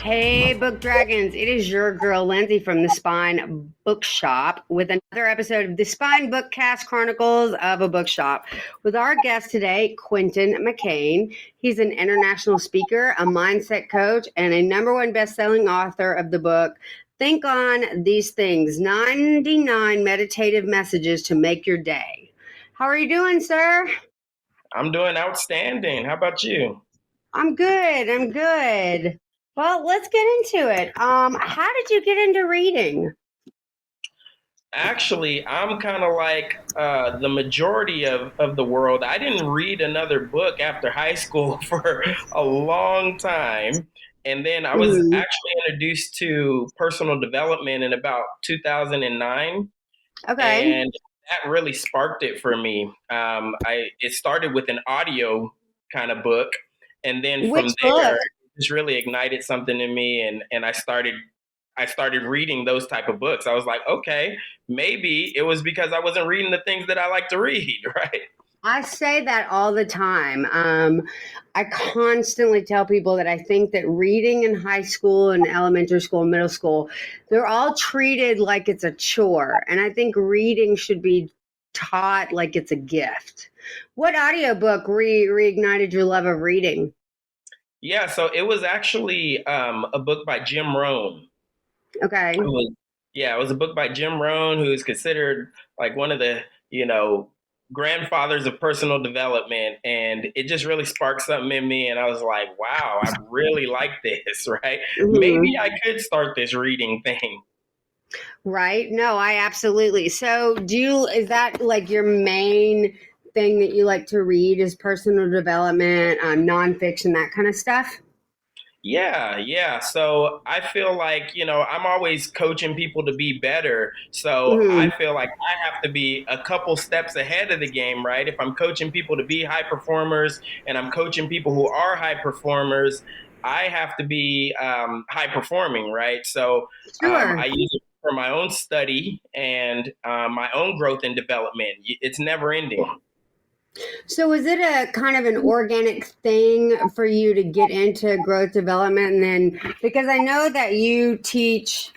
Hey, Book Dragons. It is your girl, Lindsay from the Spine Bookshop with another episode of the Spine Bookcast Chronicles of a Bookshop with our guest today, Quentin McCain. He's an international speaker, a mindset coach, and a #1 best-selling author of the book, Think on These Things, 99 Meditative Messages to Make Your Day. How are you doing, sir? I'm doing outstanding. How about you? I'm good. Well, let's get into it. How did you get into reading? Actually, I'm kind of like the majority of the world. I didn't read another book after high school for a long time. And then I was Mhm. actually introduced to personal development in about 2009. Okay. And that really sparked it for me. It started with an audio kind of book. And then from Which there, book? it just really ignited something in me. And I started reading those type of books. I was like, okay, maybe it was because I wasn't reading the things that I like to read, right? I say that all the time. I constantly tell people that I think that reading in high school and elementary school and middle school, they're all treated like it's a chore. And I think reading should be taught like it's a gift. What audiobook reignited your love of reading? Yeah, so it was actually a book by Jim Rohn. It Okay. was, yeah, it was a book by Jim Rohn, who is considered like one of the, grandfathers of personal development. And it just really sparked something in me. And I was like, wow, I really like this, right? Maybe Mhm. I could start this reading thing. Right? No, I absolutely. So, is that like your main thing that you like to read is personal development, nonfiction, that kind of stuff? Yeah, yeah. So I feel like, I'm always coaching people to be better. So I Hmm. feel like I have to be a couple steps ahead of the game, right? If I'm coaching people to be high performers and I'm coaching people who are high performers, I have to be high performing, right? So Sure. I use it for my own study and my own growth and development. It's never ending. So, is it a kind of an organic thing for you to get into growth development? And then, because I know that you teach,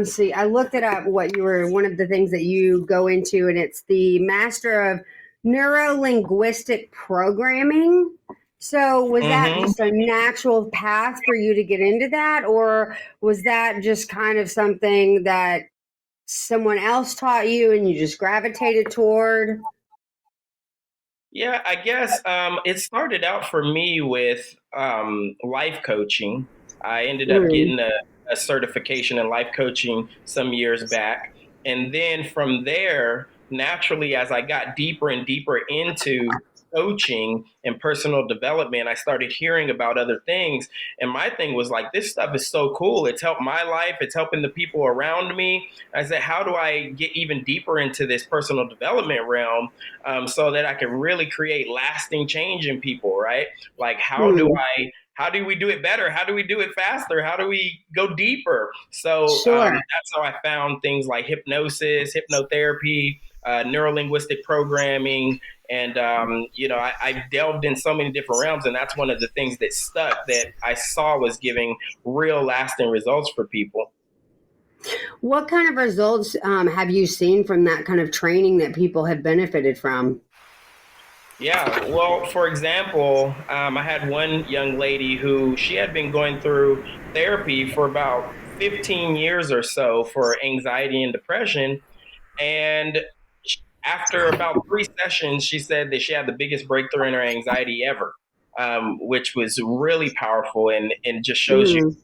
see, I looked it up what you were, one of the things that you go into, and it's the Master of Neuro Linguistic Programming. So, was that Hmm. just a natural path for you to get into that? Or was that just kind of something that someone else taught you and you just gravitated toward? Yeah, I guess it started out for me with life coaching. I ended up Mm. getting a certification in life coaching some years back. And then from there, naturally, as I got deeper and deeper into coaching and personal development, I started hearing about other things. And my thing was like, this stuff is so cool. It's helped my life, it's helping the people around me. I said, how do I get even deeper into this personal development realm? So that I can really create lasting change in people, right? Like, Hmm. how do we do it better? How do we do it faster? How do we go deeper? So Sure. that's how I found things like hypnosis, hypnotherapy, neurolinguistic programming. And, I've delved in so many different realms. And that's one of the things that stuck that I saw was giving real lasting results for people. What kind of results have you seen from that kind of training that people have benefited from? Yeah, well, for example, I had one young lady who she had been going through therapy for about 15 years or so for anxiety and depression. And after about 3 sessions, she said that she had the biggest breakthrough in her anxiety ever, which was really powerful and just shows you Mhm.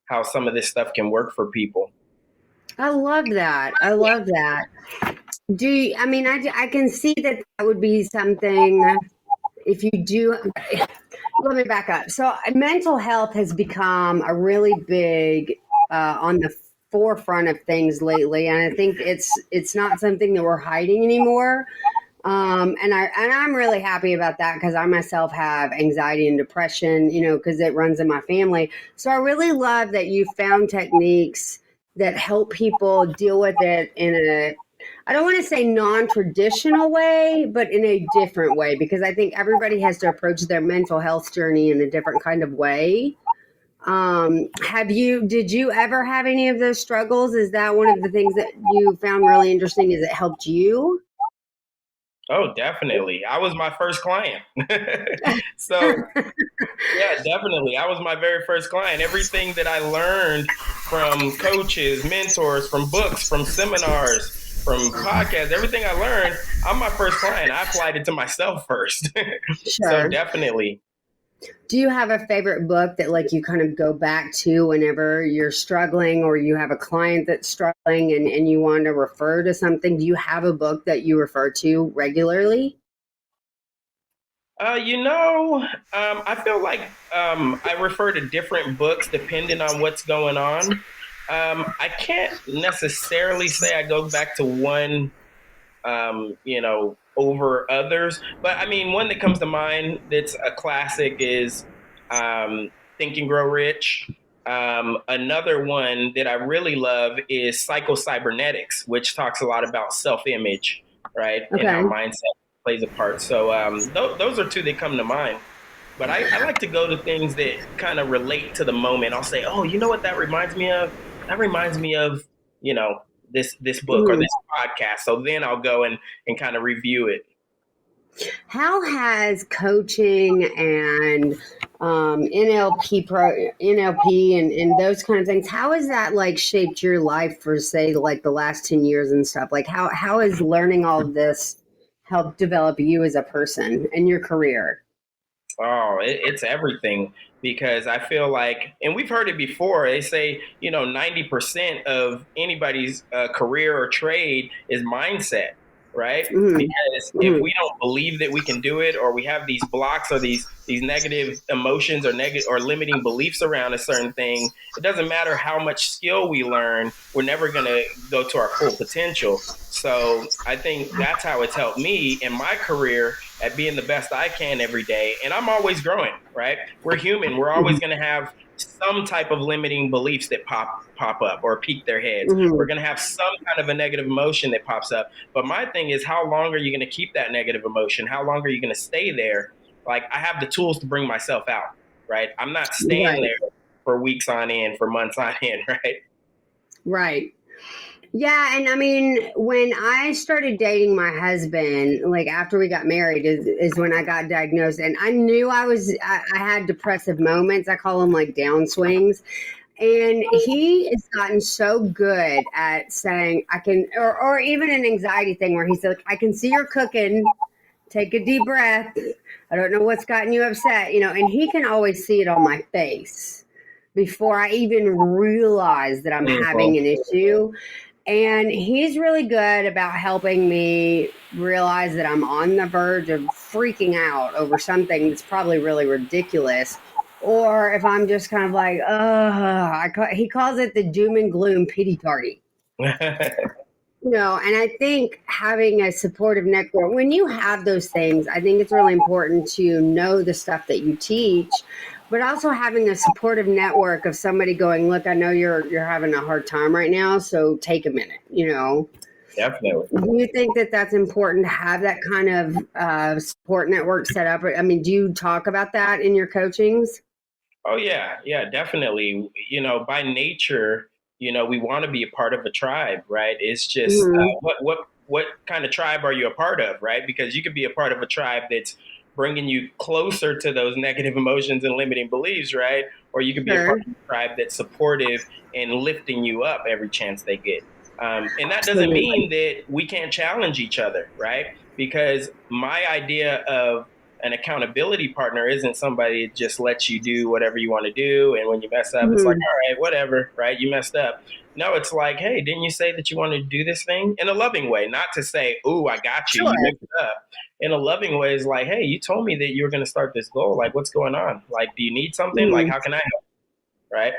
how some of this stuff can work for people. I love that. I love that. I can see that that would be something if you do. Let me back up. So, mental health has become a really big on the forefront of things lately, and I think it's not something that we're hiding anymore. And I'm really happy about that because I myself have anxiety and depression, because it runs in my family. So I really love that you found techniques that help people deal with it in a, I don't want to say non-traditional way, but in a different way, because I think everybody has to approach their mental health journey in a different kind of way. Did you ever have any of those struggles? Is that one of the things that you found really interesting? Is it helped you? Oh, definitely. I was my first client. So yeah, definitely. I was my very first client. Everything that I learned from coaches, mentors, from books, from seminars, from podcasts, everything I learned, I'm my first client. I applied it to myself first. So Sure. definitely. Do you have a favorite book that like you kind of go back to whenever you're struggling or you have a client that's struggling and you want to refer to something? Do you have a book that you refer to regularly? I feel like I refer to different books depending on what's going on. I can't necessarily say I go back to one over others. But I mean, one that comes to mind that's a classic is Think and Grow Rich. Another one that I really love is Psycho-Cybernetics, which talks a lot about self-image, right, and how Okay. mindset plays a part. So those are two that come to mind. But I like to go to things that kind of relate to the moment. I'll say, oh, you know what that reminds me of? That reminds me of, you know, this book or Mhm. this podcast. So then I'll go and kind of review it. How has coaching and NLP and those kind of things, how has that like shaped your life for say like the last 10 years and stuff? Like how has learning all of this helped develop you as a person and your career? Oh, it's everything because I feel like, and we've heard it before. They say, 90% of anybody's career or trade is mindset, right? Hmm. Because if Hmm. we don't believe that we can do it, or we have these blocks or these negative emotions or negative or limiting beliefs around a certain thing, it doesn't matter how much skill we learn, we're never going to go to our full potential. So I think that's how it's helped me in my career at being the best I can every day. And I'm always growing, right? We're human. We're always going to have some type of limiting beliefs that pop up or peek their heads. We're Hmm. going to have some kind of a negative emotion that pops up. But my thing is, how long are you going to keep that negative emotion? How long are you going to stay there? Like, I have the tools to bring myself out, right? I'm not staying Right. there for weeks on end, for months on end, right? Right. Yeah, and I mean, when I started dating my husband, like after we got married, is when I got diagnosed, and I knew I had depressive moments. I call them like downswings, and he has gotten so good at saying, "I can," or even an anxiety thing where he said, "I can see you're cooking. Take a deep breath. I don't know what's gotten you upset," and he can always see it on my face before I even realize that I'm Mm-hmm. having an issue. And he's really good about helping me realize that I'm on the verge of freaking out over something that's probably really ridiculous. Or if I'm just kind of like, he calls it the doom and gloom pity party. And I think having a supportive network, when you have those things, I think it's really important to know the stuff that you teach, but also having a supportive network of somebody going, look, I know you're having a hard time right now, so take a minute. Definitely. Do you think that that's important to have that kind of support network set up? I mean, do you talk about that in your coachings? Oh yeah, yeah, definitely. By nature, we want to be a part of a tribe, right? It's just Hmm. what kind of tribe are you a part of, right? Because you could be a part of a tribe that's bringing you closer to those negative emotions and limiting beliefs, right? Or you could be a part Sure. of a tribe that's supportive and lifting you up every chance they get. And that doesn't Absolutely. mean that we can't challenge each other, right? Because my idea of an accountability partner isn't somebody that just lets you do whatever you want to do. And when you mess up, it's like, Hmm. all right, whatever, right? You messed up. No, it's like, hey, didn't you say that you wanted to do this thing in a loving way? Not to say, ooh, I got you. Sure. You messed up. In a loving way is like, hey, you told me that you were going to start this goal. Like, what's going on? Like, do you need something? Like, Hmm. how can I help? Right?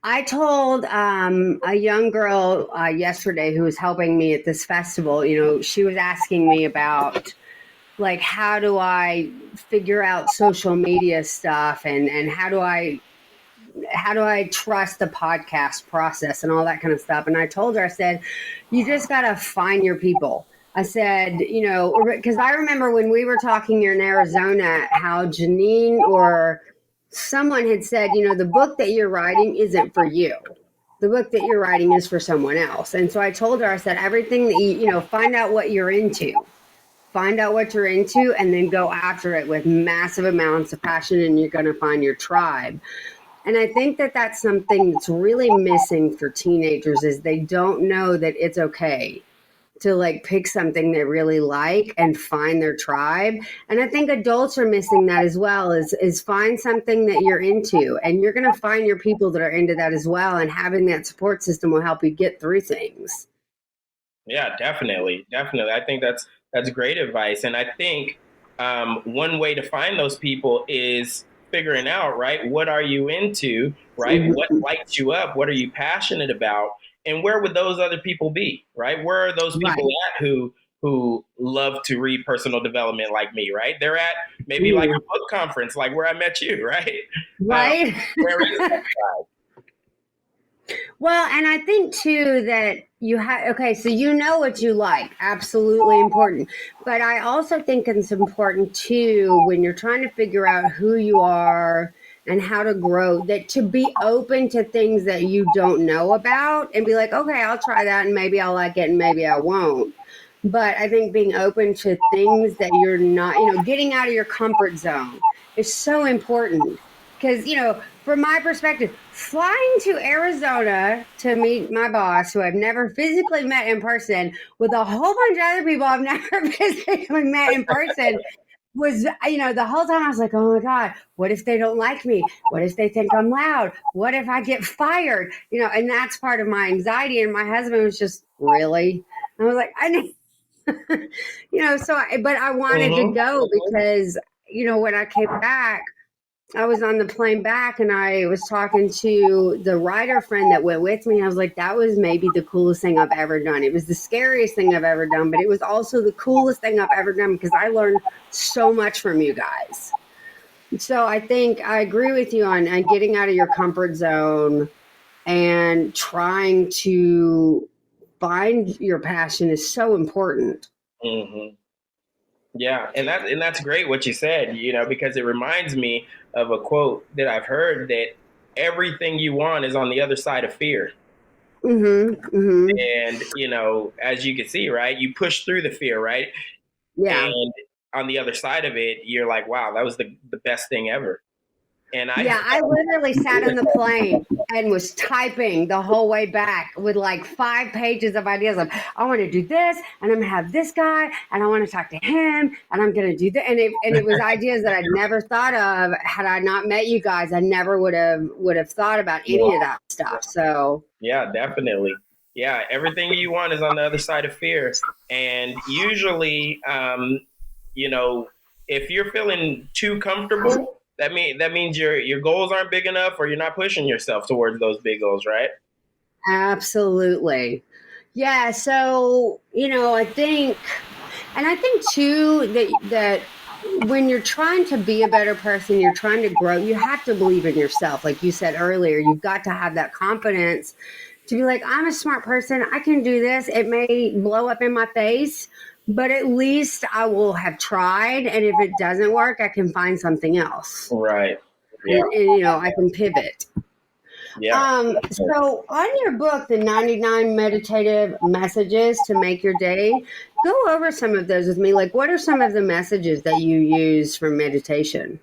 I told a young girl yesterday who was helping me at this festival, she was asking me about like how do I figure out social media stuff and how do I trust the podcast process and all that kind of stuff. And I told her, I said, you just got to find your people. I said, because I remember when we were talking here in Arizona, how Janine or someone had said, the book that you're writing isn't for you. The book that you're writing is for someone else. And so I told her, I said, everything that find out what you're into. Find out what you're into and then go after it with massive amounts of passion, and you're going to find your tribe. And I think that that's something that's really missing for teenagers is they don't know that it's okay to like pick something they really like and find their tribe. And I think adults are missing that as well, is find something that you're into, and you're going to find your people that are into that as well, and having that support system will help you get through things. Yeah, definitely, definitely. I think that's great advice, and I think one way to find those people is figuring out, right, what are you into, right? What Mhm. lights you up? What are you passionate about? And where would those other people be, right? Where are those people Right. at who love to read personal development like me, right? They're at maybe like Mm. a book conference, like where I met you, right? Um, Right. where is that tribe? Well, and I think too that you have, okay, so you know what you like, absolutely important. But I also think it's important too when you're trying to figure out who you are and how to grow, that to be open to things that you don't know about and be like, okay, I'll try that and maybe I'll like it and maybe I won't. But I think being open to things that you're not, getting out of your comfort zone is so important. Because, from my perspective, flying to Arizona to meet my boss, who I've never physically met in person, with a whole bunch of other people I've never physically met in person, was, the whole time I was like, oh my God, what if they don't like me? What if they think I'm loud? What if I get fired? And that's part of my anxiety. And my husband was just, really? I was like, I need, but I wanted to Mm-hmm. go because, when I came back, I was on the plane back and I was talking to the writer friend that went with me. I was like, that was maybe the coolest thing I've ever done. It was the scariest thing I've ever done, but it was also the coolest thing I've ever done because I learned so much from you guys. So I think I agree with you on getting out of your comfort zone and trying to find your passion is so important. Mm-hmm. Yeah, and that's great what you said, because it reminds me of a quote that I've heard that everything you want is on the other side of fear. Mm-hmm. Mm-hmm. And, as you can see, right, you push through the fear, right? Yeah. And on the other side of it, you're like, wow, that was the best thing ever. And I Yeah, I literally sat on the plane and was typing the whole way back with like 5 pages of ideas of I want to do this and I'm gonna have this guy and I want to talk to him and I'm gonna do that, and it was ideas that I'd never thought of had I not met you guys. I never would have thought about any of that stuff. So yeah, definitely. Yeah, everything you want is on the other side of fear. And usually, you know, if you're feeling too comfortable, that means your goals aren't big enough, or you're not pushing yourself towards those big goals, right? absolutely. Yeah, so I think too that when you're trying to be a better person, you're trying to grow, you have to believe in yourself. Like you said earlier, you've got to have that confidence to be like, I'm a smart person. I can do this. It may blow up in my face, but at least I will have tried. And if it doesn't work, I can find something else. Right. Yeah. And I can pivot. Yeah. So on your book, the 99 meditative messages to make your day, go over some of those with me. Like, what are some of the messages that you use for meditation?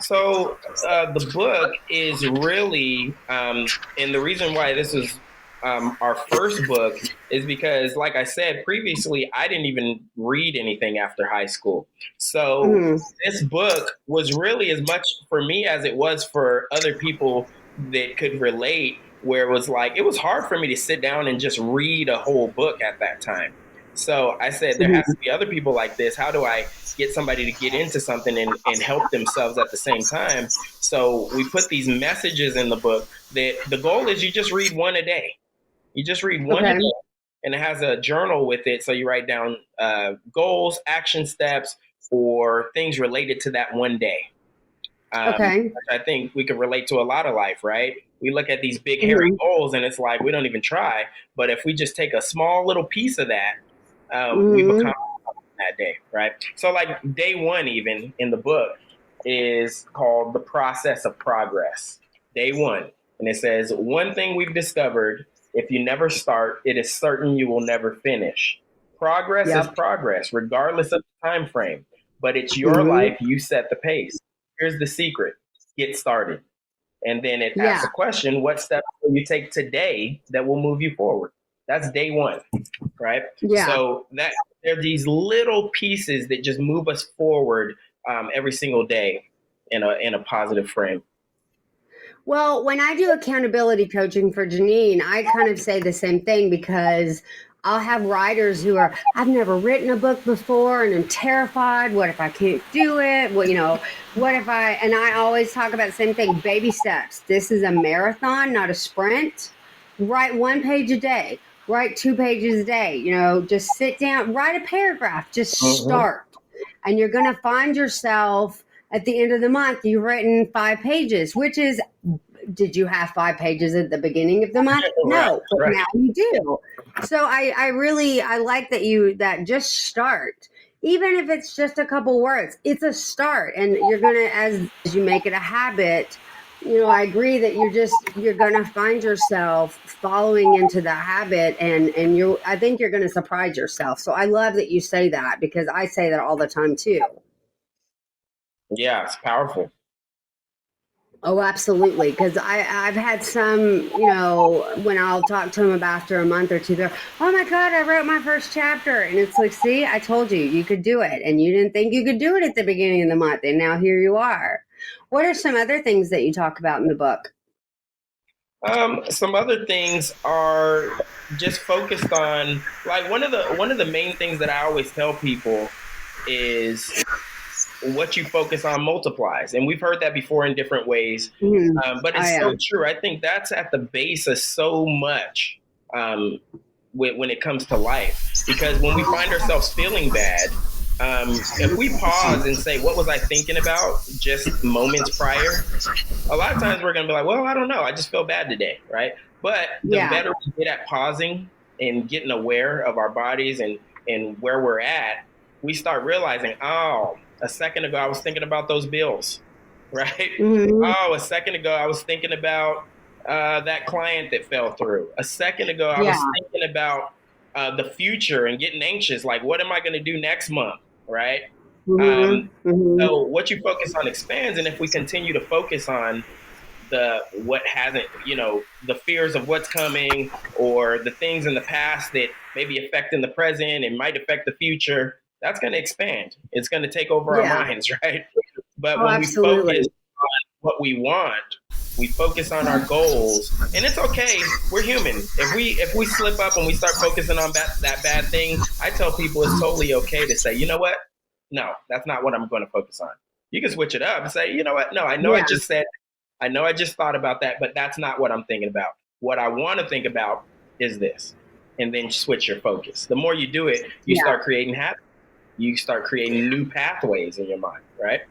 So the book is really, and the reason why this is our first book is because, like I said previously, I didn't even read anything after high school. So Hmm. this book was really as much for me as it was for other people that could relate, where it was like, it was hard for me to sit down and just read a whole book at that time. So I said, there has to be other people like this. How do I get somebody to get into something and help themselves at the same time? So we put these messages in the book that the goal is you just read one a day. You just read one a Okay. day, and it has a journal with it. So you write down goals, action steps, or things related to that one day. Okay. I think we can relate to a lot of life, right? We look at these big, hairy Hmm. goals, and it's like we don't even try. But if we just take a small little piece of that, we've Hmm. accomplished that day, right? So, like day one, even in the book, is called the process of progress. Day one. And it says, one thing we've discovered, if you never start, it is certain you will never finish. Progress is Yep. progress, regardless of the time frame. But it's your Mm-hmm. life, you set the pace. Here's the secret. Get started. And then it asks Yeah. a question, what steps will you take today that will move you forward? That's day one, right? Yeah. So that there are these little pieces that just move us forward every single day in a positive frame. Well, when I do accountability coaching for Janine, I kind of say the same thing because I'll have writers who are, I've never written a book before and I'm terrified. What if I can't do it? Well, what if and I always talk about the same thing, baby steps. This is a marathon, not a sprint. Write 1 page a day, write 2 pages a day, just sit down, write a paragraph, just Mm-hmm. start. And you're going to find yourself at the end of the month, you've written 5 pages, which is, did you have 5 pages at the beginning of the month? Right, No, but right. now you do. So I like that just start. Even if it's just a couple words, it's a start. And you're going to, as you make it a habit, I agree that you're going to find yourself following into the habit and I think you're going to surprise yourself. So I love that you say that because I say that all the time too. Yeah, it's powerful. Oh, absolutely. Because I've had some, when I'll talk to them about after a month or two, they're, oh my God, I wrote my first chapter. And it's like, see, I told you could do it. And you didn't think you could do it at the beginning of the month. And now here you are. What are some other things that you talk about in the book? Some other things are just focused on, like, one of the main things that I always tell people is what you focus on multiplies. And we've heard that before in different ways. Mm-hmm. But Oh, it's yeah. so true. I think that's at the base of so much when it comes to life. Because when we find ourselves feeling bad, if we pause and say, what was I thinking about just moments prior? A lot of times we're going to be like, well, I don't know. I just feel bad today, right? But the Yeah. better we get at pausing and getting aware of our bodies and where we're at, we start realizing, oh, a second ago I was thinking about those bills, right? Mm-hmm. Oh, a second ago I was thinking about that client that fell through. A second ago I Yeah. was thinking about the future and getting anxious, like what am I going to do next month, right? Mm-hmm. Um, Mm-hmm. so what you focus on expands, and if we continue to focus on the what hasn't, the fears of what's coming or the things in the past that may be affecting the present and might affect the future, that's going to expand. It's going to take over our Yeah. minds, right? But Oh, when we focus absolutely. on what we want, we focus on our goals, and it's okay. We're human. If we slip up and we start focusing on that bad thing, I tell people it's totally okay to say, you know what? No, that's not what I'm going to focus on. You can switch it up and say, you know what? No, Yeah. I know I just thought about that, but that's not what I'm thinking about. What I want to think about is this. And then switch your focus. The more you do it, you Yeah. start creating habits. You start creating new pathways in your mind, right?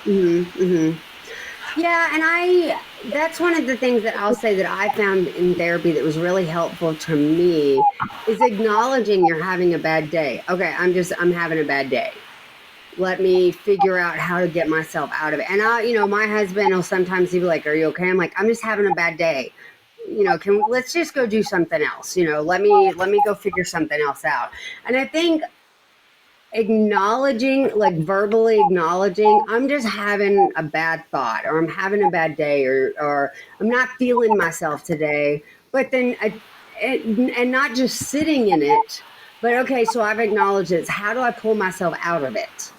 Mm-hmm. Mm-hmm. Yeah, and that's one of the things that I'll say that I found in therapy that was really helpful to me is acknowledging you're having a bad day. Okay, I'm having a bad day. Let me figure out how to get myself out of it. And my husband will sometimes he'll be like, "Are you okay?" I'm like, "I'm just having a bad day. Let's just go do something else. Let me go figure something else out." And I think acknowledging, like verbally acknowledging, I'm just having a bad thought or I'm having a bad day or I'm not feeling myself today. But then, and not just sitting in it, but okay, so I've acknowledged it. How do I pull myself out of it?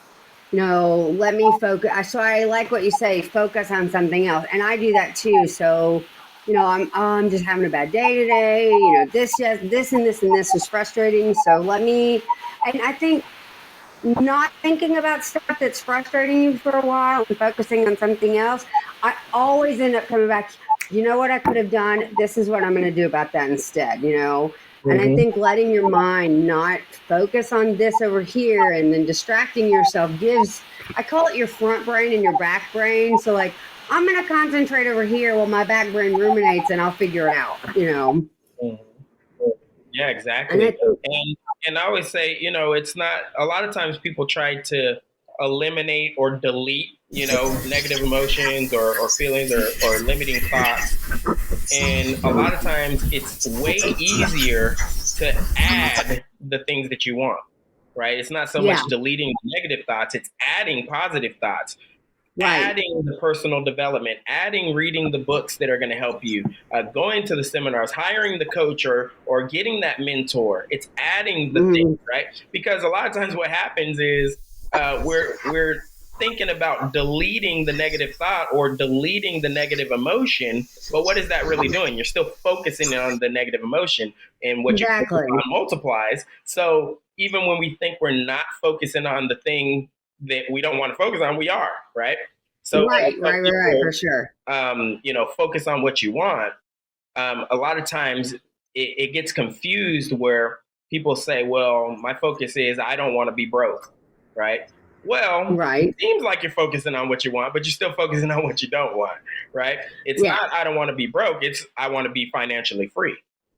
Let me focus. So I like what you say, focus on something else. And I do that too. So, I'm just having a bad day today. This and this and this is frustrating. So and I think not thinking about stuff that's frustrating you for a while and focusing on something else, I always end up coming back, you know what I could have done? This is what I'm going to do about that instead. And I Mm-hmm. think letting your mind not focus on this over here and then distracting yourself I call it your front brain and your back brain. So, like, I'm going to concentrate over here while my back brain ruminates and I'll figure it out. Mm-hmm. Yeah, And I exactly. think, And I always say, it's not, a lot of times people try to eliminate or delete, negative emotions or feelings or limiting thoughts. And a lot of times it's way easier to add the things that you want, right? It's not so Yeah. much deleting negative thoughts, it's adding positive thoughts. Right. Adding the personal development, adding reading the books that are going to help you, going to the seminars, hiring the coach or getting that mentor. It's adding the things, right? Because a lot of times what happens is we're thinking about deleting the negative thought or deleting the negative emotion, but what is that really doing? You're still focusing on the negative emotion, and what you focus on multiplies. So even when we think we're not focusing on the thing that we don't want to focus on, we are, right? So right, people, for sure. Focus on what you want. A lot of times it gets confused where people say, well, my focus is I don't want to be broke, right? Well, it seems like you're focusing on what you want, but you're still focusing on what you don't want, right? It's not I don't want to be broke, it's I want to be financially free,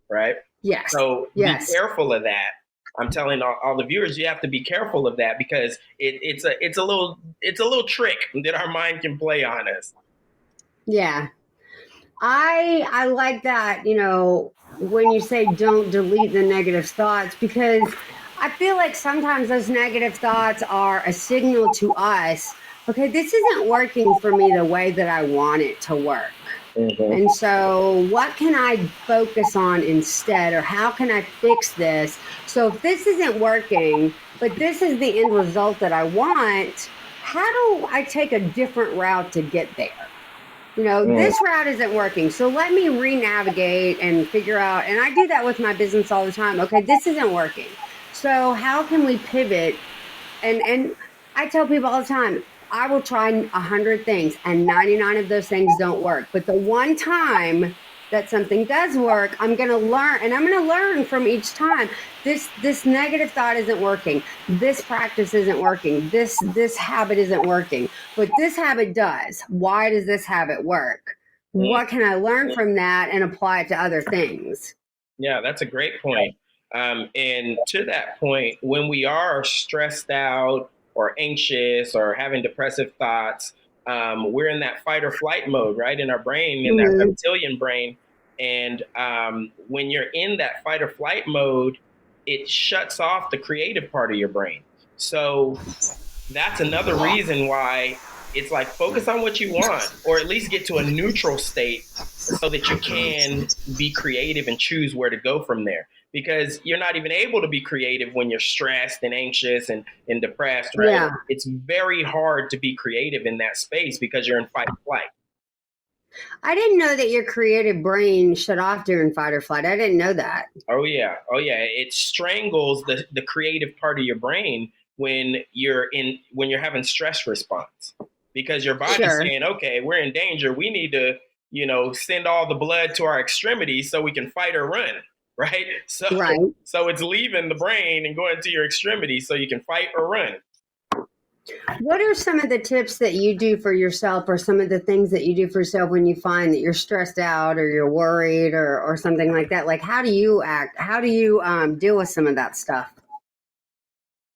right? Yes. So be careful of that. I'm telling all the viewers, you have to be careful of that because it's a little trick that our mind can play on us. Yeah, I like that. When you say don't delete the negative thoughts, because I feel like sometimes those negative thoughts are a signal to us. Okay, this isn't working for me the way that I want it to work. And so what can I focus on instead, or how can I fix this? So if this isn't working, but this is the end result that I want, how do I take a different route to get there? This route isn't working. So let me re-navigate and figure out, and I do that with my business all the time. Okay, this isn't working. So how can we pivot? And I tell people all the time, I will try 100 things and 99 of those things don't work. But the one time that something does work, I'm going to learn, and I'm going to learn from each time. This negative thought isn't working. This practice isn't working. This habit isn't working. But this habit does. Why does this habit work? What can I learn from that and apply it to other things? Yeah, that's a great point. And to that point, when we are stressed out or anxious or having depressive thoughts, we're in that fight or flight mode, right? In our brain, in that reptilian brain. And when you're in that fight or flight mode, it shuts off the creative part of your brain. So that's another reason why it's like focus on what you want, or at least get to a neutral state so that you can be creative and choose where to go from there. Because you're not even able to be creative when you're stressed and anxious and depressed, right? Yeah. It's very hard to be creative in that space because you're in fight or flight. I didn't know that your creative brain shut off during fight or flight. I didn't know that. Oh yeah. It strangles the creative part of your brain when you're having stress response, because your body's saying, okay, we're in danger. We need to, send all the blood to our extremities so we can fight or run. Right. So it's leaving the brain and going to your extremities so you can fight or run. What are some of the tips that you do for yourself, or some of the things that you do for yourself when you find that you're stressed out or you're worried or something like that? Like, how do you act? How do you deal with some of that stuff?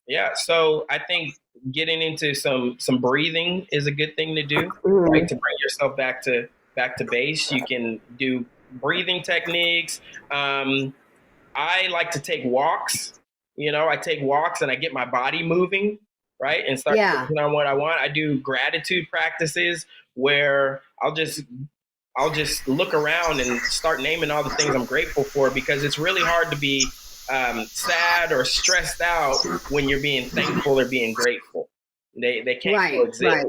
Yeah. So I think getting into some breathing is a good thing to do, right? To bring yourself back to base. You can do breathing techniques. I like to take walks. I take walks and I get my body moving, right? And start thinking on what I want. I do gratitude practices where I'll just look around and start naming all the things I'm grateful for, because it's really hard to be sad or stressed out when you're being thankful or being grateful. They can't coexist.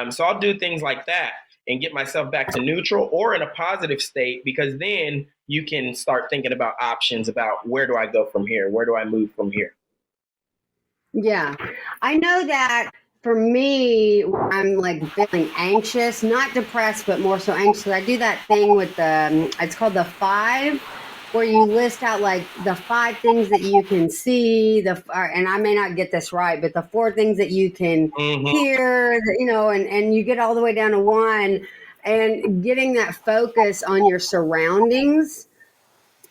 So I'll do things like that and get myself back to neutral or in a positive state, because then you can start thinking about options about where do I go from here? Where do I move from here? Yeah, I know that for me, I'm like feeling anxious, not depressed, but more so anxious. I do that thing with it's called the 5, where you list out like the 5 things that you can see, and I may not get this right, but the 4 things that you can hear, and you get all the way down to 1, and getting that focus on your surroundings.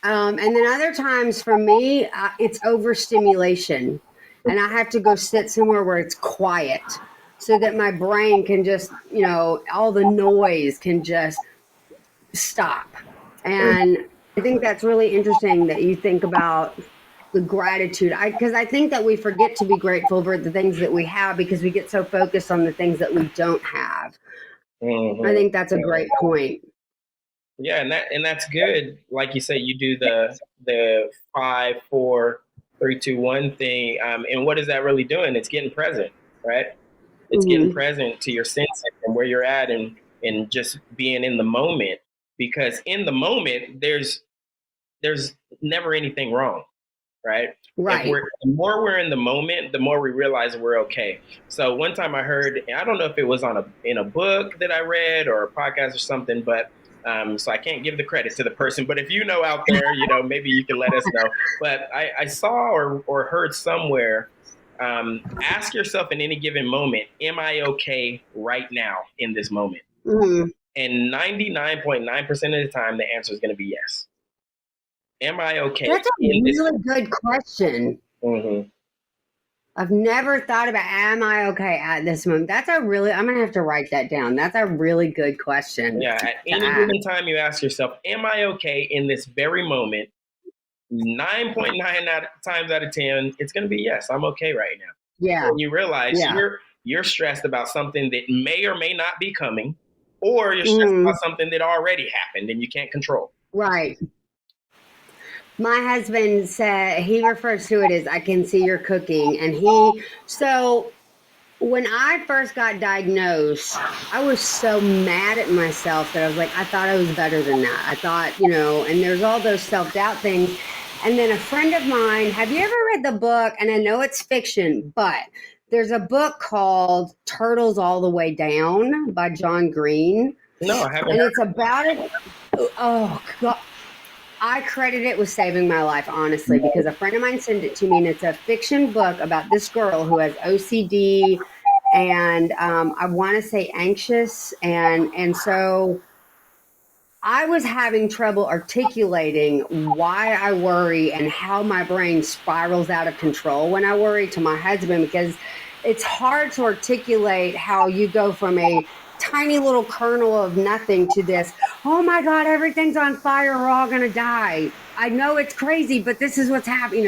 And then other times for me, it's overstimulation. and I have to go sit somewhere where it's quiet so that my brain can just, all the noise can just stop. And I think that's really interesting that you think about the gratitude. Because I think that we forget to be grateful for the things that we have because we get so focused on the things that we don't have. I think that's a great point. Yeah, and that's good. Like you say, you do the 5, 4, 3, 2, 1 thing. And what is that really doing? It's getting present, right? It's getting present to your senses and where you're at, and just being in the moment. Because in the moment, there's never anything wrong, right? Right. The more we're in the moment, the more we realize we're okay. So one time I heard, I don't know if it was in a book that I read or a podcast or something, but so I can't give the credit to the person. But if you know out there, maybe you can let us know. But I saw or heard somewhere, ask yourself in any given moment, am I okay right now in this moment? And 99.9% of the time, the answer is going to be yes. Am I okay? That's a really good question. I've never thought about, am I okay at this moment? I'm going to have to write that down. That's a really good question. Yeah. At any given time you ask yourself, am I okay in this very moment? 9.9 times out of 10, it's going to be yes, I'm okay right now. Yeah. When you realize you're stressed about something that may or may not be coming, or you're stressed about something that already happened and you can't control. Right. My husband said, he refers to it as, I can see you're cooking. And so when I first got diagnosed, I was so mad at myself that I was like, I thought I was better than that. I thought, and there's all those self-doubt things. And then a friend of mine, have you ever read the book? And I know it's fiction, but there's a book called Turtles All the Way Down by John Green. No, I haven't. And it's about it. Oh, God. I credit it with saving my life, honestly, because a friend of mine sent it to me, and it's a fiction book about this girl who has OCD and I want to say anxious. And so I was having trouble articulating why I worry and how my brain spirals out of control when I worry to my husband, because it's hard to articulate how you go from a tiny little kernel of nothing to this, oh my God, everything's on fire, we're all going to die. I know it's crazy, but this is what's happening,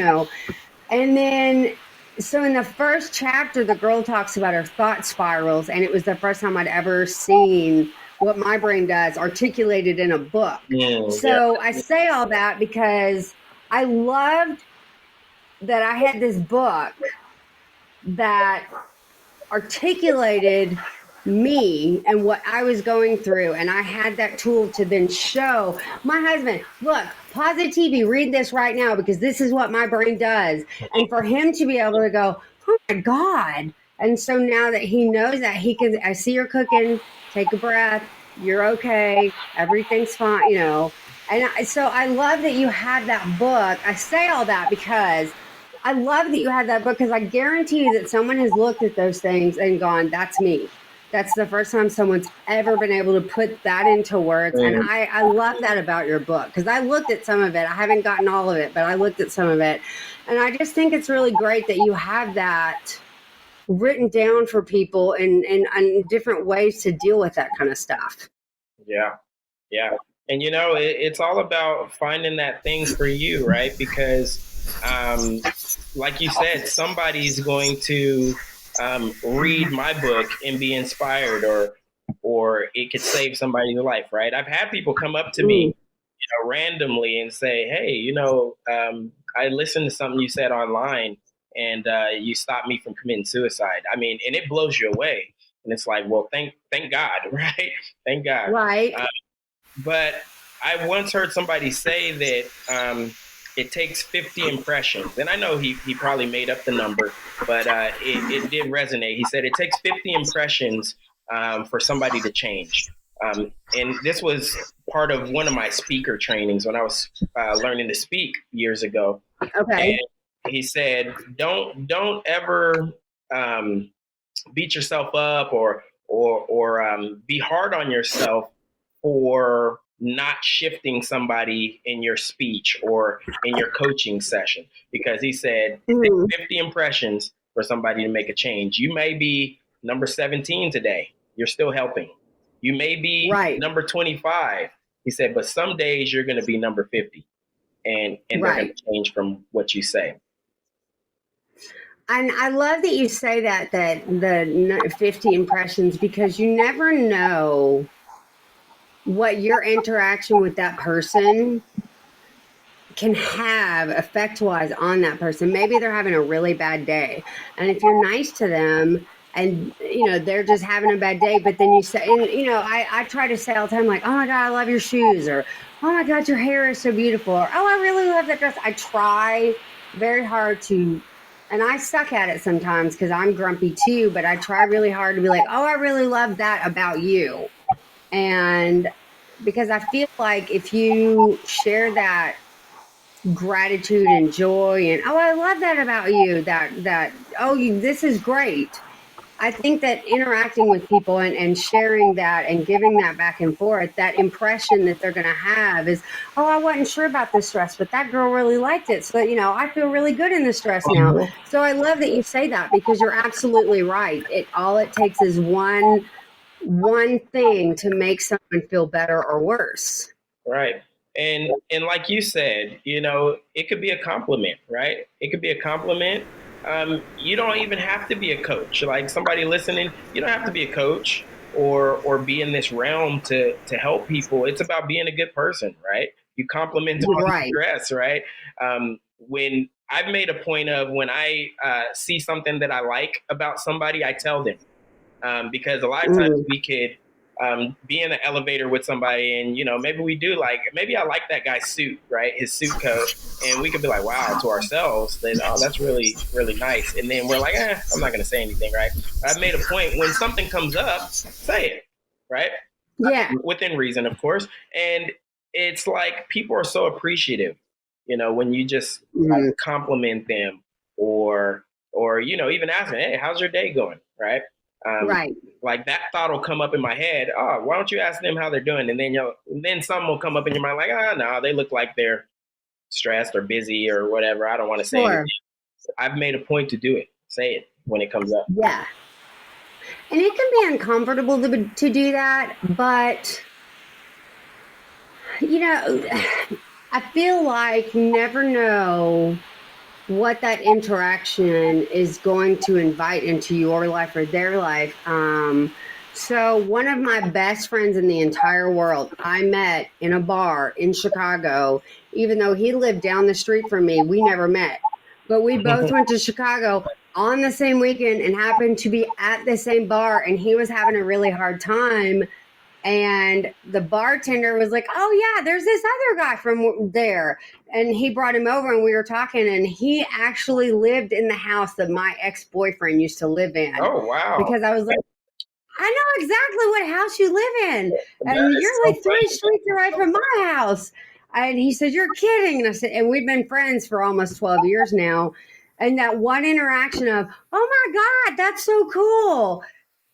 And then, so in the first chapter, the girl talks about her thought spirals, and it was the first time I'd ever seen what my brain does articulated in a book. I say all that because I loved that I had this book that articulated me and what I was going through, and I had that tool to then show my husband, look, pause the TV, read this right now, because this is what my brain does. And for him to be able to go, oh my God. And so now that he knows that, I see you're cooking, take a breath, you're okay, everything's fine, And so I love that you have that book. I say all that because I love that you have that book, because I guarantee you that someone has looked at those things and gone, that's me. That's the first time someone's ever been able to put that into words. And I love that about your book, because I looked at some of it. I haven't gotten all of it, but I looked at some of it. And I just think it's really great that you have that written down for people in different ways to deal with that kind of stuff. Yeah. Yeah. And, it's all about finding that thing for you, right? Because, like you said, somebody's going to read my book and be inspired, or it could save somebody's life, right? I've had people come up to me, randomly and say, hey, I listened to something you said online, and you stopped me from committing suicide. I mean, and it blows you away. And it's like, well, thank God, right? Thank God. Right. But I once heard somebody say that it takes 50 impressions. And I know he probably made up the number, but it did resonate. He said it takes 50 impressions for somebody to change. And this was part of one of my speaker trainings when I was learning to speak years ago. Okay. And he said, don't ever beat yourself up or be hard on yourself for not shifting somebody in your speech or in your coaching session, because he said Mhm. 50 impressions for somebody to make a change. You may be number 17 today. You're still helping. You may be Right. number 25. He said, but some days you're going to be number 50, and they're going Right. to change from what you say. And I love that you say that the 50 impressions, because you never know what your interaction with that person can have effect wise on that person. Maybe they're having a really bad day. And if you're nice to them and they're just having a bad day, but then you say, and I try to say all the time, like, oh my God, I love your shoes, or oh my God, your hair is so beautiful, or oh, I really love that dress. I try very hard to, and I suck at it sometimes because I'm grumpy too, but I try really hard to be like, oh, I really love that about you. And because I feel like if you share that gratitude and joy and oh, I love that about you, that oh, this is great. I think that interacting with people and sharing that and giving that back and forth, that impression that they're going to have is, oh, I wasn't sure about this dress, but that girl really liked it, so I feel really good in this dress now. So I love that you say that, because you're absolutely right. It takes is one thing to make someone feel better or worse. Right. And like you said, it could be a compliment, right? It could be a compliment. You don't even have to be a coach. Like somebody listening, you don't have to be a coach or be in this realm to help people. It's about being a good person, right? You compliment them on Right. the dress, right? When I've made a point of, when I see something that I like about somebody, I tell them, because a lot of times Mm. we could be in an elevator with somebody, and maybe I like that guy's suit, right, his suit coat, and we could be like, wow, to ourselves, that, oh, that's really really nice, and then we're like, I'm not going to say anything, right? I've made a point, when something comes up, say it, right, Yeah. within reason, of course. And it's like, people are so appreciative, when you just like Mm. compliment them, or even ask them, hey, how's your day going, right? um, Right. like, that thought will come up in my head. Oh, why don't you ask them how they're doing? And then some will come up in your mind, like, no, they look like they're stressed or busy or whatever. I don't want to say anything. Sure. I've made a point to do it. Say it when it comes up. Yeah. And it can be uncomfortable to do that, but you know, I feel like you never know what that interaction is going to invite into your life or their life. So one of my best friends in the entire world, I met in a bar in Chicago. Even though he lived down the street from me, we never met. But we both went to Chicago on the same weekend and happened to be at the same bar, and he was having a really hard time, and the bartender was like, oh yeah, there's this other guy from there, and he brought him over and we were talking, and he actually lived in the house that my ex-boyfriend used to live in. Oh, wow. Because I was like, I know exactly what house you live in, That and is you're so like three funny. streets away from my house. And he said, you're kidding. And I said, and we've been friends for almost 12 years now. And that one interaction of, oh my God, that's so cool,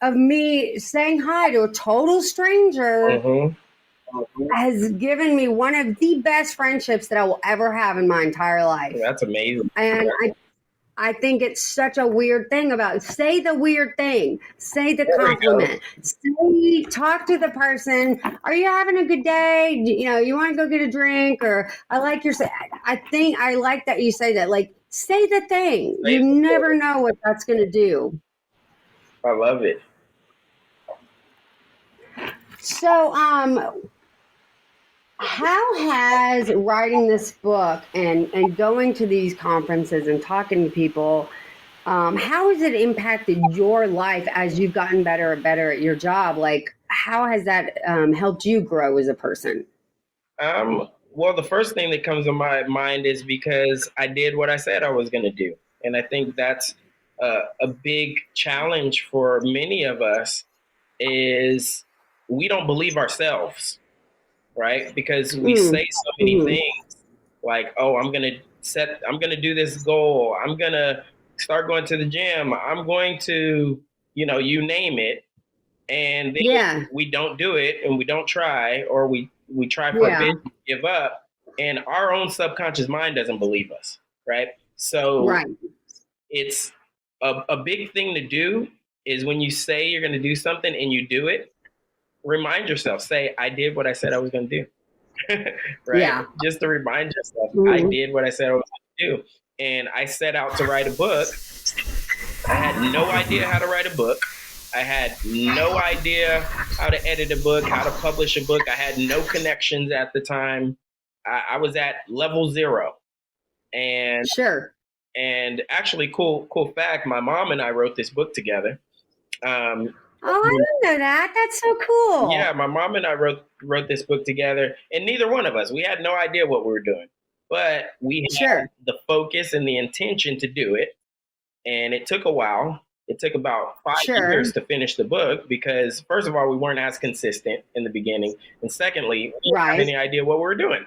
of me saying hi to a total stranger, Mm-hmm. has given me one of the best friendships that I will ever have in my entire life. That's amazing. And I think it's such a weird thing about, say the weird thing, say the There we go. compliment, talk to the person. Are you having a good day? You want to go get a drink, or I like your. I think I like that you say that. Like, say the thing. You never know what that's going to do. I love it. So, how has writing this book and going to these conferences and talking to people, how has it impacted your life as you've gotten better and better at your job? Like, how has that helped you grow as a person? Well, the first thing that comes to my mind is because I did what I said I was going to do. And I think that's a big challenge for many of us, is we don't believe ourselves, right? Because we Mm, say so many mm, things, like, oh, I'm going to do this goal. I'm going to start going to the gym. I'm going to, you name it. And then yeah, we don't do it, and we don't try, or we we try for a bit, give up, and our own subconscious mind doesn't believe us, right? So it's a big thing to do is when you say you're going to do something and you do it, remind yourself, say, I did what I said I was going to do. Right? Yeah. Just to remind yourself, I did what I said I was going to do. And I set out to write a book. I had no idea how to write a book. I had no idea how to edit a book, how to publish a book. I had no connections at the time. I was at level 0. And and actually, cool fact, my mom and I wrote this book together. Oh, I didn't know that. That's so cool. Yeah, my mom and I wrote this book together, and neither one of us, we had no idea what we were doing, but we had the focus and the intention to do it. And it took a while. It took about 5 years to finish the book because, first of all, we weren't as consistent in the beginning, and secondly, we didn't have any idea what we were doing.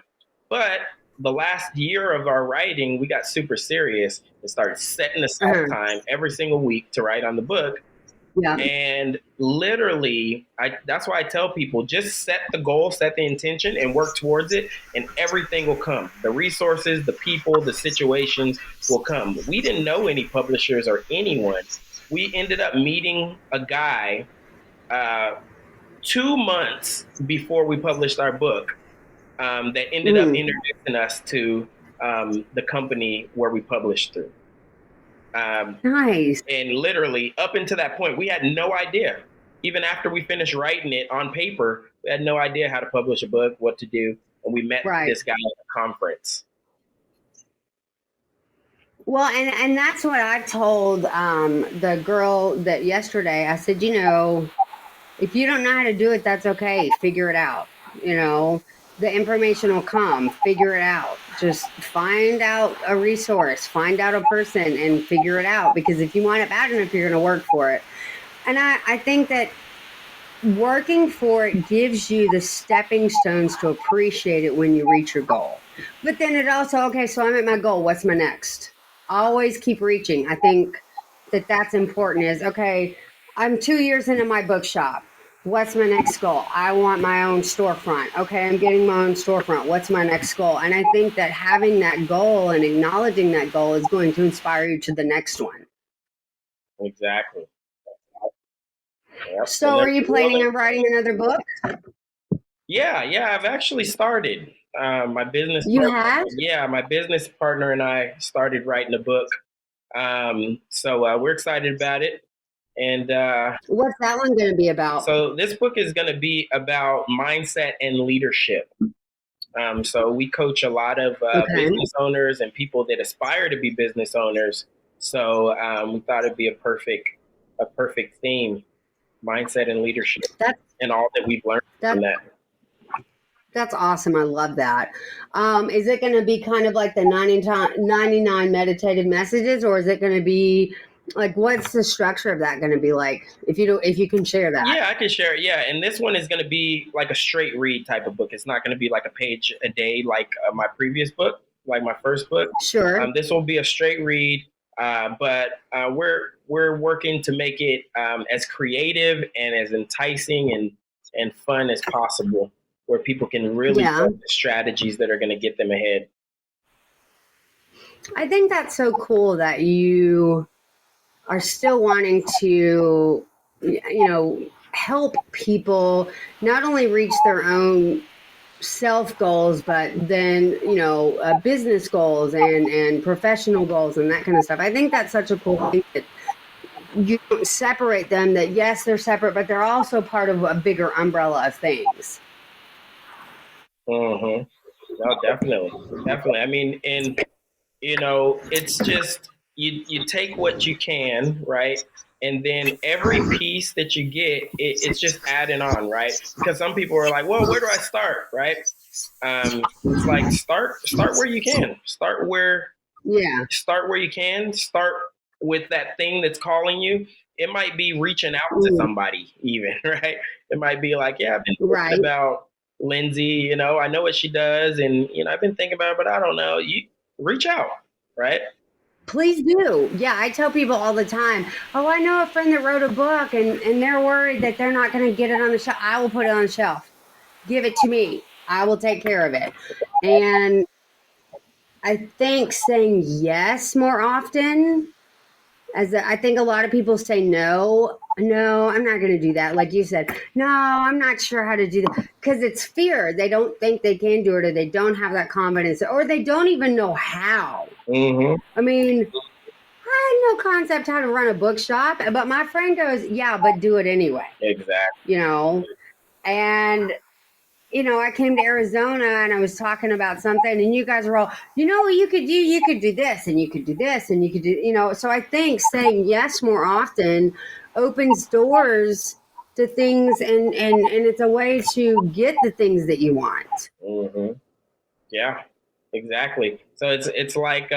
But the last year of our writing, we got super serious and started setting aside time every single week to write on the book. Yeah. And literally, that's why I tell people, just set the goal, set the intention, and work towards it, and everything will come. The resources, the people, the situations will come. We didn't know any publishers or anyone. We ended up meeting a guy 2 months before we published our book that ended up introducing us to the company where we published through. Nice. And literally up until that point, we had no idea. Even after we finished writing it on paper, we had no idea how to publish a book, what to do. And we met this guy at a conference. Well, and that's what I told the girl that yesterday. I said, if you don't know how to do it, that's okay. Figure it out. The information will come. Figure it out. Just find out a resource, find out a person, and figure it out. Because if you want it bad enough, you're going to work for it. And I think that working for it gives you the stepping stones to appreciate it when you reach your goal. But then it also, so I'm at my goal. What's my next? Always keep reaching. I think that that's important is, I'm 2 years into my bookshop. What's my next goal? I want my own storefront. Okay, I'm getting my own storefront. What's my next goal? And I think that having that goal and acknowledging that goal is going to inspire you to the next one. Exactly. Yep. So are you planning on writing another book? Yeah, I've actually started. My business have? Yeah, my business partner and I started writing a book. So we're excited about it. And what's that one going to be about? So this book is going to be about mindset and leadership. So we coach a lot of business owners and people that aspire to be business owners. So we thought it'd be a perfect theme, mindset and leadership, and all that we've learned from that. That's awesome. I love that. Is it going to be kind of like the 99 meditative messages, or is it going to be like, what's the structure of that going to be like? If you can share that. Yeah, I can share it. Yeah. And this one is going to be like a straight read type of book. It's not going to be like a page a day, like my previous book, like my first book. Sure. This will be a straight read. But we're working to make it as creative and as enticing and fun as possible, where people can really learn the strategies that are going to get them ahead. I think that's so cool that you are still wanting to, help people not only reach their own self goals, but then, business goals and professional goals and that kind of stuff. I think that's such a cool thing that you don't separate them, that yes, they're separate, but they're also part of a bigger umbrella of things. No, definitely. I mean, and it's just you take what you can, right? And then every piece that you get, it's just adding on, right? Because some people are like, well, where do I start, right? It's like start where you can. Start where you can. Start with that thing that's calling you. It might be reaching out to somebody even, right? It might be like, I've been thinking about Lindsay, I know what she does, and I've been thinking about it, but I don't know. You reach out, right? Please do. Yeah, I tell people all the time, I know a friend that wrote a book and they're worried that they're not going to get it on the shelf. I will put it on the shelf. Give it to me. I will take care of it. And I think saying yes more often, I think a lot of people say no. No, I'm not going to do that. Like you said, no, I'm not sure how to do that because it's fear. They don't think they can do it, or they don't have that confidence, or they don't even know how. Mm-hmm. I mean, I had no concept how to run a bookshop, but my friend goes, yeah, but do it anyway, Exactly. you know? And, I came to Arizona and I was talking about something, and you guys were all, what you could do? You could do this, and you could do this, and you could do. So I think saying yes more often opens doors to things, and it's a way to get the things that you want. Mm-hmm. Yeah, exactly. So it's like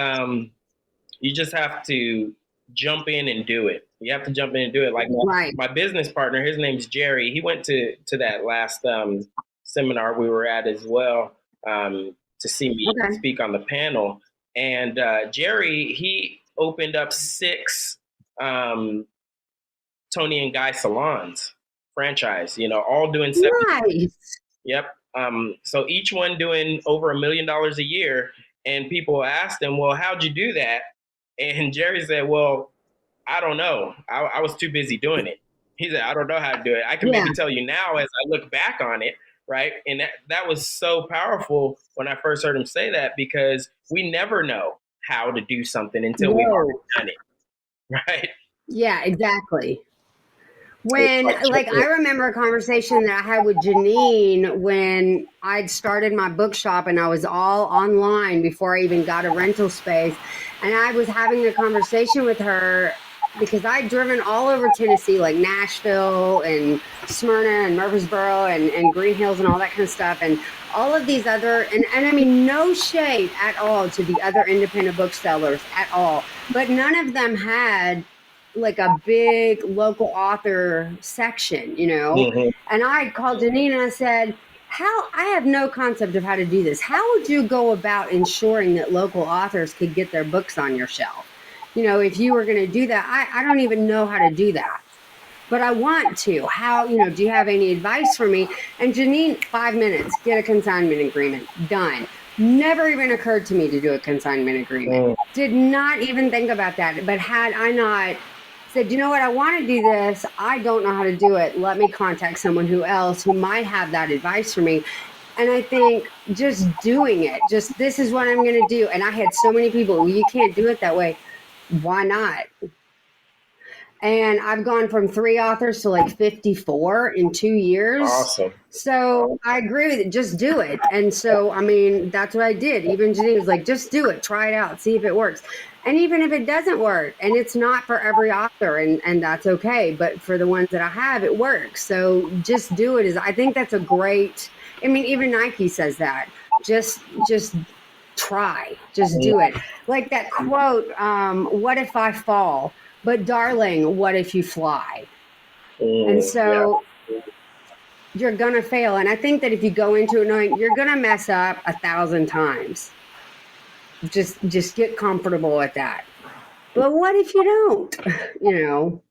you just have to jump in and do it. You have to jump in and do it. Like Right. my business partner, his name's Jerry. He went to that last seminar we were at as well, to see me Okay. speak on the panel. And Jerry, he opened up 6 um, Tony and Guy salons franchise. All doing 70. Nice. Yep. So each one doing over $1 million a year. And people asked him, well, how'd you do that? And Jerry said, well, I don't know. I was too busy doing it. He said, I don't know how to do it. I can Yeah. maybe tell you now as I look back on it, right? And that was so powerful when I first heard him say that, because we never know how to do something until we've already No. done it, right? Yeah, exactly. It's When, like like, I remember a conversation that I had with Janine when I'd started my bookshop and I was all online before I even got a rental space. And I was having a conversation with her because I'd driven all over Tennessee, like Nashville and Smyrna and Murfreesboro and Green Hills and all that kind of stuff. And all of these other, and I mean, no shade at all to the other independent booksellers at all, but none of them had like a big local author section, Mhm. And I called Janine and I said, I have no concept of how to do this. How would you go about ensuring that local authors could get their books on your shelf? If you were going to do that, I don't even know how to do that, but I want to. How, do you have any advice for me? And Janine, 5 minutes, get a consignment agreement, done. Never even occurred to me to do a consignment agreement. Did not even think about that. But had I not said, you know what, I want to do this, I don't know how to do it, let me contact someone who might have that advice for me. And I think just doing it, just this is what I'm going to do. And I had so many people, well, you can't do it that way. Why not? And I've gone from 3 authors to like 54 in 2 years. Awesome. So I agree with it. Just do it. And so, I mean, that's what I did. Even Janine was like, just do it. Try it out. See if it works. And even if it doesn't work, and it's not for every author, and that's okay. But for the ones that I have, it works. So just do it. I think that's a great, I mean, even Nike says that. Just try. Just do it. Like that quote, what if I fall? But darling, what if you fly? And so you're going to fail. And I think that if you go into it knowing you're going to mess up 1,000 times, just get comfortable with that. But what if you don't? No,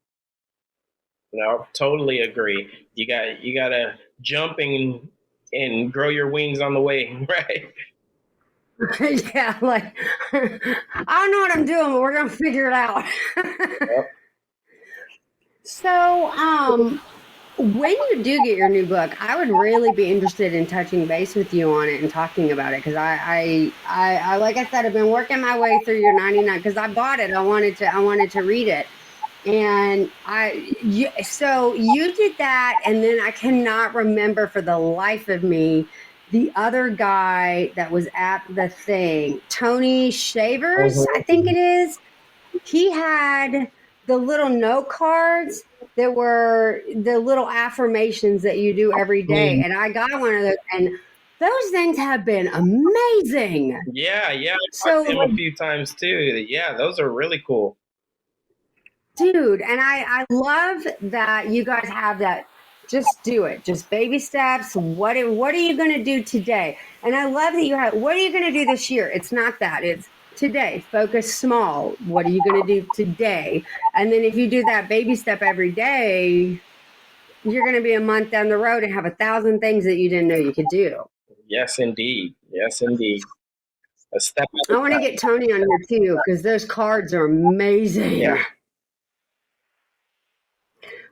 totally agree. You gotta jump and grow your wings on the way, right? Yeah, like, I don't know what I'm doing, but we're going to figure it out. Yep. So, when you do get your new book, I would really be interested in touching base with you on it and talking about it, because I like I said, I've been working my way through your 99 because I bought it. I wanted to read it, and so you did that, and then I cannot remember for the life of me the other guy that was at the thing, Tony Shavers, I think it is. He had the little note cards that were the little affirmations that you do every day. And I got one of those, and those things have been amazing. Yeah. I So, talked to him a few times too. Yeah, those are really cool. dude, and I love that you guys have that. Just do it. Just baby steps. What are you going to do today? And I love that you have, what are you going to do this year? It's not that. It's today. Focus small. What are you going to do today? And then if you do that baby step every day, you're going to be a month down the road and have 1,000 things that you didn't know you could do. Yes, indeed. Yes, indeed. A step at I a want to time. get Tony on here too, because those cards are amazing. Yeah.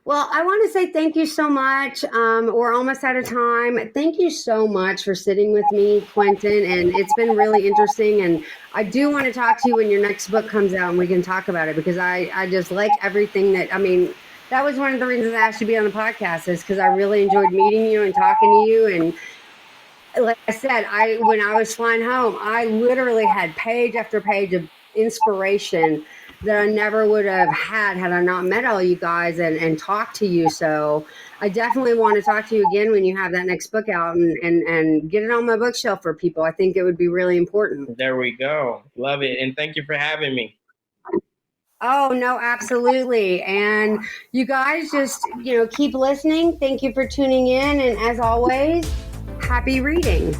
Well, I want to say thank you so much. We're almost out of time. Thank you so much for sitting with me, Quentin, and it's been really interesting. And I do want to talk to you when your next book comes out and we can talk about it, because I just like everything that, I mean, that was one of the reasons I asked you to be on the podcast, is because I really enjoyed meeting you and talking to you. And like I said, when I was flying home, I literally had page after page of inspiration that I never would have had I not met all you guys and talked to you. So I definitely want to talk to you again when you have that next book out, and get it on my bookshelf for people. I think it would be really important. There we go. Love it. And thank you for having me. Oh, no, absolutely. And you guys just, keep listening. Thank you for tuning in. And as always, happy reading.